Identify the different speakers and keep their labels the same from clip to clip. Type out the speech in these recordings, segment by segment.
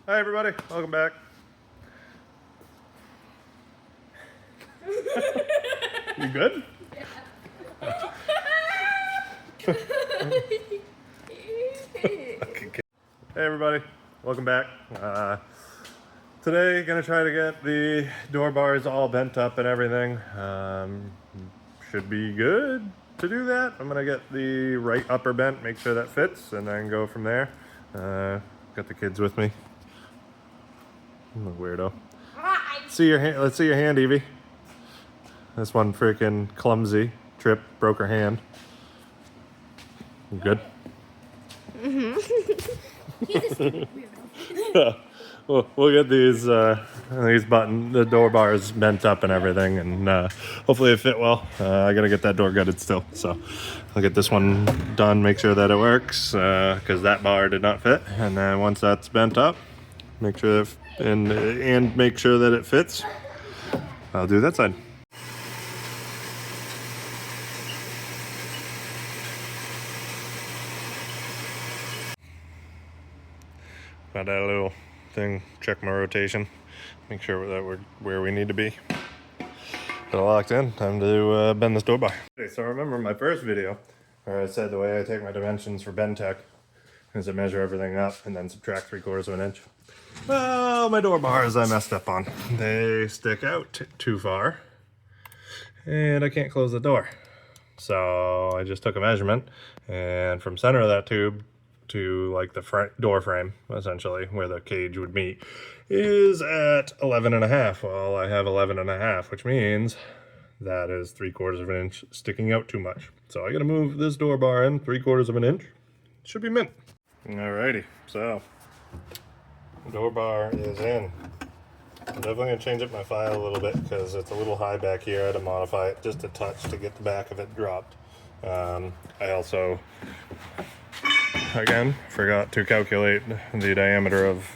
Speaker 1: Hi everybody, welcome back. You good? Hey everybody, welcome back. Today gonna try to get the door bars all bent up and everything. Should be good to do that. I'm gonna get the right upper bent, make sure that fits, and then go from there. Got the kids with me. I'm a weirdo. See your hand. Let's see your hand, Evie. This one freaking clumsy. Trip, broke her hand. You good?
Speaker 2: He's a stupid weirdo.
Speaker 1: We'll get these the door bars bent up and everything, and hopefully it fit well. I gotta get that door gutted still, so I'll get this one done, make sure that it works, because that bar did not fit. And then once that's bent up, make sure and make sure that it fits, I'll do that side. Got that little thing, check my rotation, make sure that we're where we need to be. Got it locked in, time to bend this door bar. Okay, so remember my first video where I said the way I take my dimensions for bend tech is I measure everything up and then subtract 3/4 of an inch. Well, my door bars I messed up on. They stick out too far and I can't close the door. So I just took a measurement, and from center of that tube to like the door frame, essentially where the cage would meet, is at 11.5. Well, I have 11.5, which means that is 3/4 of an inch sticking out too much. So I gotta move this door bar in 3/4 of an inch. Should be mint. Alrighty, so the door bar is in. I'm definitely gonna change up my file a little bit because it's a little high back here. I had to modify it just a touch to get the back of it dropped. I also, again, forgot to calculate the diameter of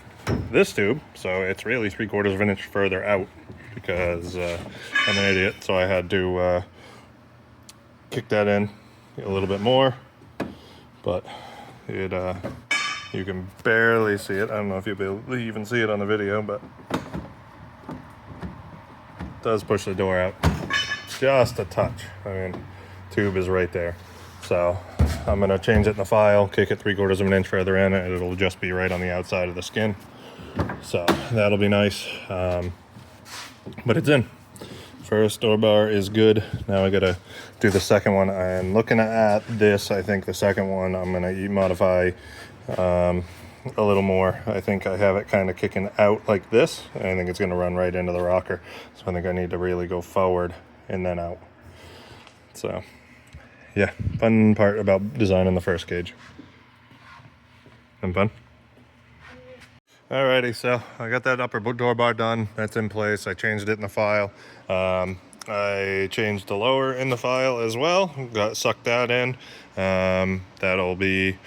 Speaker 1: this tube, so it's really 3/4 of an inch further out because I'm an idiot, so I had to kick that in a little bit more, but it you can barely see it. I don't know if you'll be able to even see it on the video, but it does push the door out just a touch. I mean, tube is right there. So I'm gonna change it in the file, kick it 3/4 of an inch further in, and it'll just be right on the outside of the skin. So that'll be nice. But it's in. First door bar is good. Now I gotta do the second one. And looking at this, I think the second one I'm gonna modify a little more. I think I have it kind of kicking out like this. I think it's gonna run right into the rocker. So I think I need to really go forward and then out. So yeah, fun part about designing the first cage. Fun? Alrighty, so I got that upper door bar done. That's in place. I changed it in the file. I changed the lower in the file as well. Sucked that in. That'll be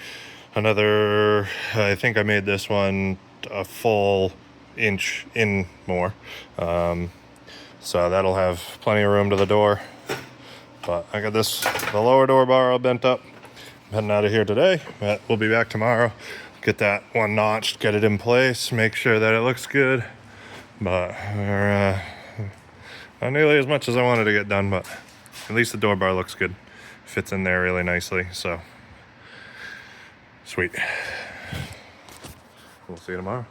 Speaker 1: another, I think I made this one a full inch in more. So that'll have plenty of room to the door. But I got the lower door bar all bent up. I'm heading out of here today, but we'll be back tomorrow. Get that one notched, get it in place, make sure that it looks good. But we're not nearly as much as I wanted to get done, but at least the door bar looks good. Fits in there really nicely, so sweet. We'll see you tomorrow.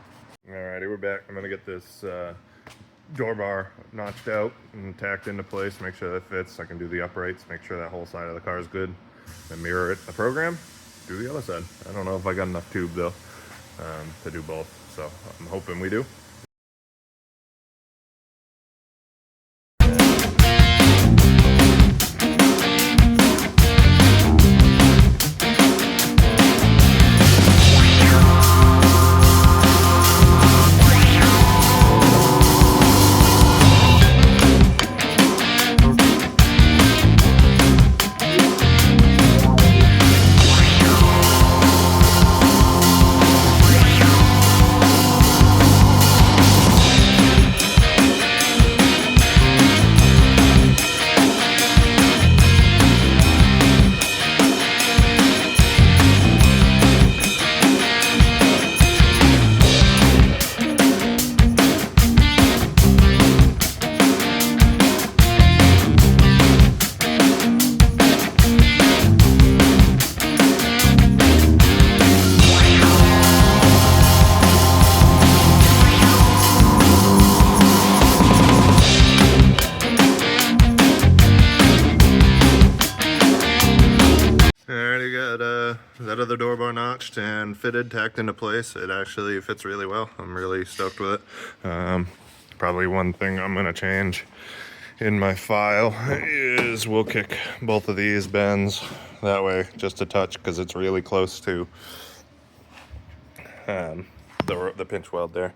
Speaker 1: Alrighty, we're back. I'm gonna get this door bar notched out and tacked into place, make sure that fits. I can do the uprights, make sure that whole side of the car is good, and mirror it in the program. Do the other side. I don't know if I got enough tube though to do both, so I'm hoping we do. that other door bar notched and fitted, tacked into place. It actually fits really well. I'm really stoked with it. Probably one thing I'm gonna change in my file is we'll kick both of these bends that way just a touch, because it's really close to the pinch weld there.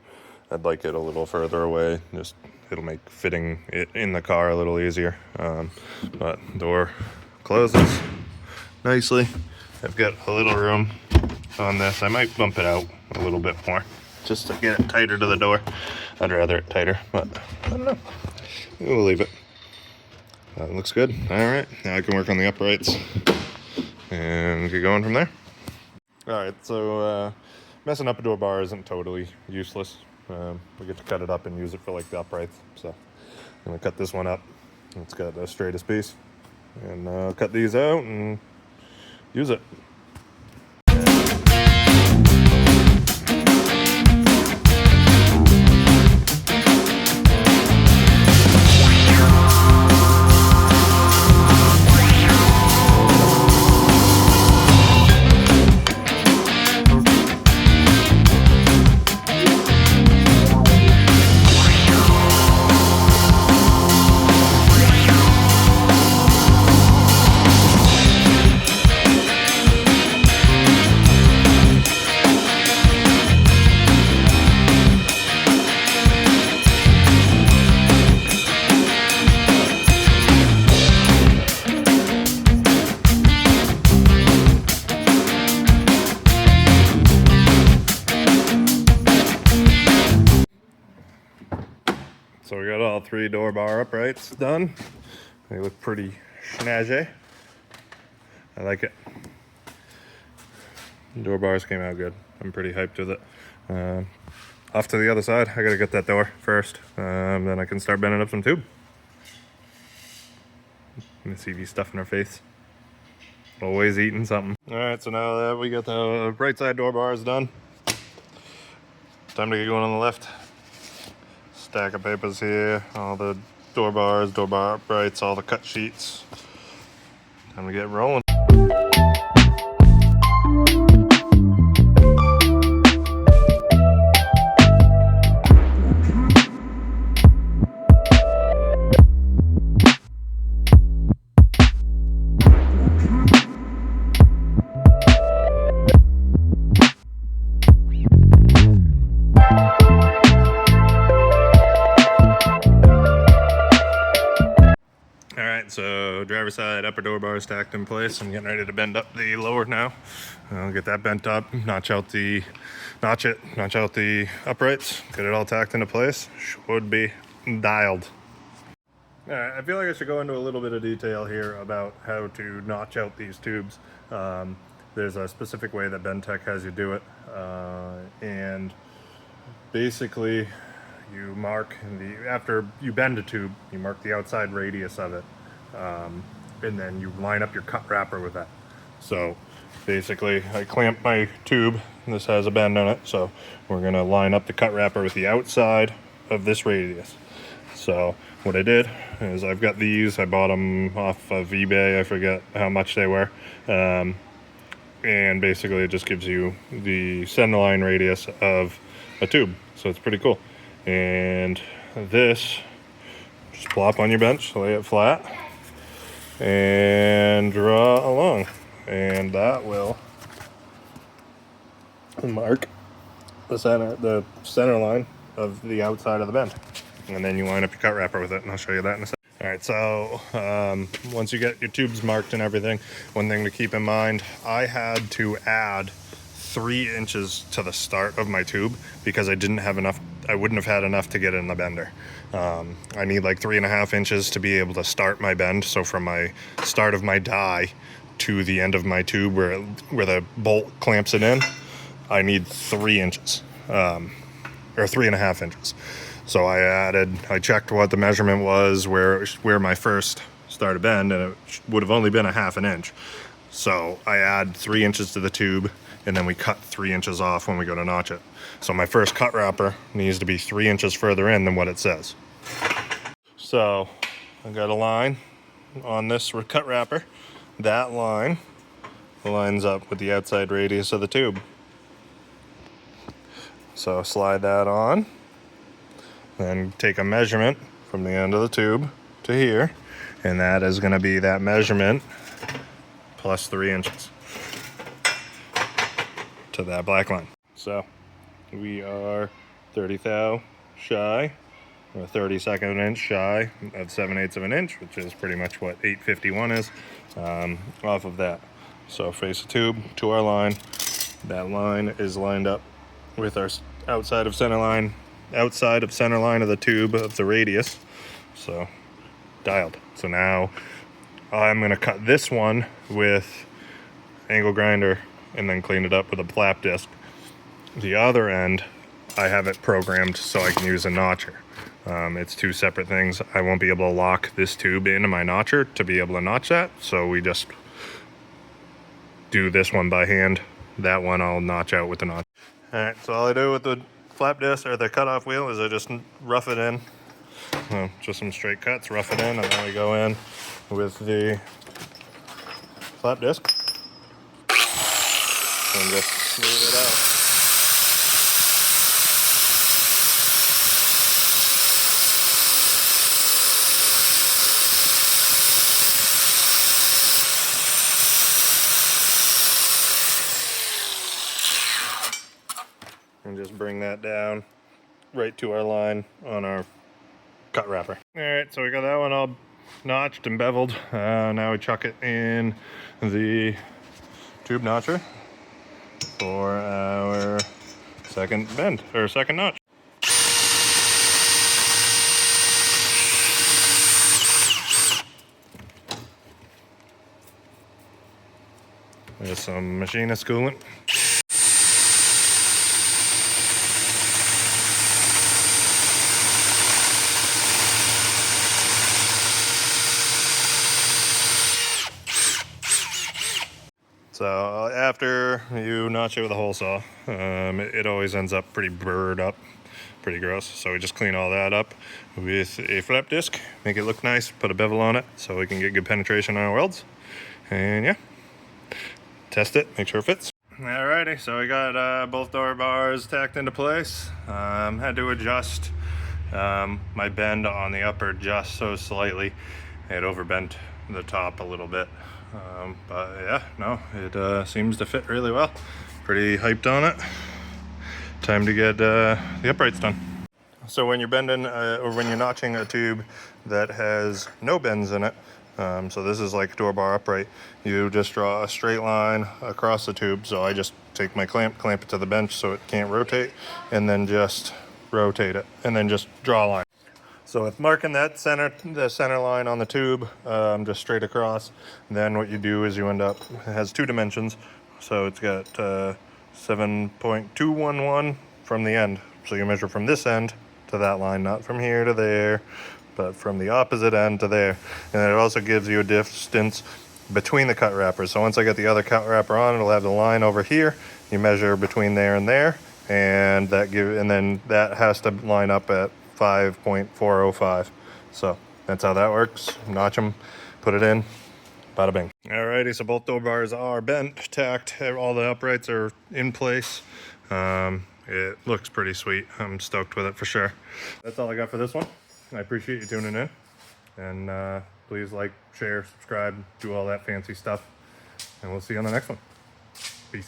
Speaker 1: I'd like it a little further away. Just it'll make fitting it in the car a little easier. But door closes nicely. I've got a little room on this. I might bump it out a little bit more just to get it tighter to the door. I'd rather it tighter, but I don't know. We'll leave it. That looks good. All right, now I can work on the uprights and get going from there. All right, so messing up a door bar isn't totally useless. We get to cut it up and use it for like the uprights. So I'm gonna cut this one up. It's got the straightest piece, and cut these out and use it. So we got all 3 door bar uprights done. They look pretty snazzy. I like it. Door bars came out good. I'm pretty hyped with it. Off to the other side. I gotta get that door first. Then I can start bending up some tube. Let me see these stuff in our face. Always eating something. All right, so now that we got the right side door bars done, time to get going on the left. Stack of papers here, all the door bars, door bar uprights, all the cut sheets. Time to get rolling. So driver's side upper door bar is stacked in place. I'm getting ready to bend up the lower now. I'll get that bent up, notch out the uprights, get it all tacked into place. Should be dialed. All right, I feel like I should go into a little bit of detail here about how to notch out these tubes. There's a specific way that Bendtech has you do it, and basically you mark after you bend a tube, you mark the outside radius of it. And then you line up your cut wrapper with that. So basically I clamp my tube, and this has a bend on it, so we're gonna line up the cut wrapper with the outside of this radius. So what I did is I've got these, I bought them off of eBay, I forget how much they were, and basically it just gives you the center line radius of a tube, so it's pretty cool. And this, just plop on your bench, lay it flat, and draw along, and that will mark the center line of the outside of the bend, and then you line up your cut wrapper with it, and I'll show you that in a second. All right, so once you get your tubes marked and everything, one thing to keep in mind, I had to add 3 inches to the start of my tube because I didn't have enough. I wouldn't have had enough to get in the bender. I need like 3.5 inches to be able to start my bend. So from my start of my die to the end of my tube where the bolt clamps it in, I need 3 inches, or 3.5 inches. So I checked what the measurement was where my first started bend, and it would have only been 1/2 inch. So I add 3 inches to the tube, and then we cut 3 inches off when we go to notch it. So my first cut wrapper needs to be 3 inches further in than what it says. So I got a line on this cut wrapper. That line lines up with the outside radius of the tube. So slide that on, then take a measurement from the end of the tube to here, and that is going to be that measurement plus 3 inches to that black line. So we are 30 thou shy, or 32nd inch shy of 7/8 of an inch, which is pretty much what 851 is, off of that. So face the tube to our line. That line is lined up with our outside of center line of the tube of the radius. So dialed. So now I'm going to cut this one with angle grinder and then clean it up with a flap disc. The other end, I have it programmed so I can use a notcher. It's 2 separate things. I won't be able to lock this tube into my notcher to be able to notch that, so we just do this one by hand. That one I'll notch out with the notch. Alright, so all I do with the flap disc or the cutoff wheel is I just rough it in. Just some straight cuts, rough it in, and then we go in with the flap disc and just smooth it out. And just bring that down right to our line on our cut wrapper. All right, so we got that one all notched and beveled. Now we chuck it in the tube notcher for our second bend, or second notch. There's some machinist coolant. So after you notch it with a hole saw, it always ends up pretty burred up, pretty gross. So we just clean all that up with a flap disc, make it look nice, put a bevel on it so we can get good penetration on our welds. And yeah, test it, make sure it fits. Alrighty, so we got both door bars tacked into place. Had to adjust my bend on the upper just so slightly. It overbent the top a little bit. But yeah, no, it seems to fit really well. Pretty hyped on it. Time to get the uprights done. So when you're bending or when you're notching a tube that has no bends in it, so this is like door bar upright, you just draw a straight line across the tube. So I just take my clamp it to the bench so it can't rotate, and then just rotate it, and then just draw a line. So with marking that the center line on the tube, just straight across, then what you do is you end up, it has 2 dimensions, so it's got 7.211 from the end. So you measure from this end to that line, not from here to there, but from the opposite end to there. And it also gives you a distance between the cut wrappers. So once I get the other cut wrapper on, it'll have the line over here. You measure between there and there, and then that has to line up at 5.405. So that's how that works. Notch them, put it in, bada bing. Alrighty, so both door bars are bent, tacked, all the uprights are in place. It looks pretty sweet. I'm stoked with it for sure. That's all I got for this one. I appreciate you tuning in, and please like, share, subscribe, do all that fancy stuff, and we'll see you on the next one. Peace.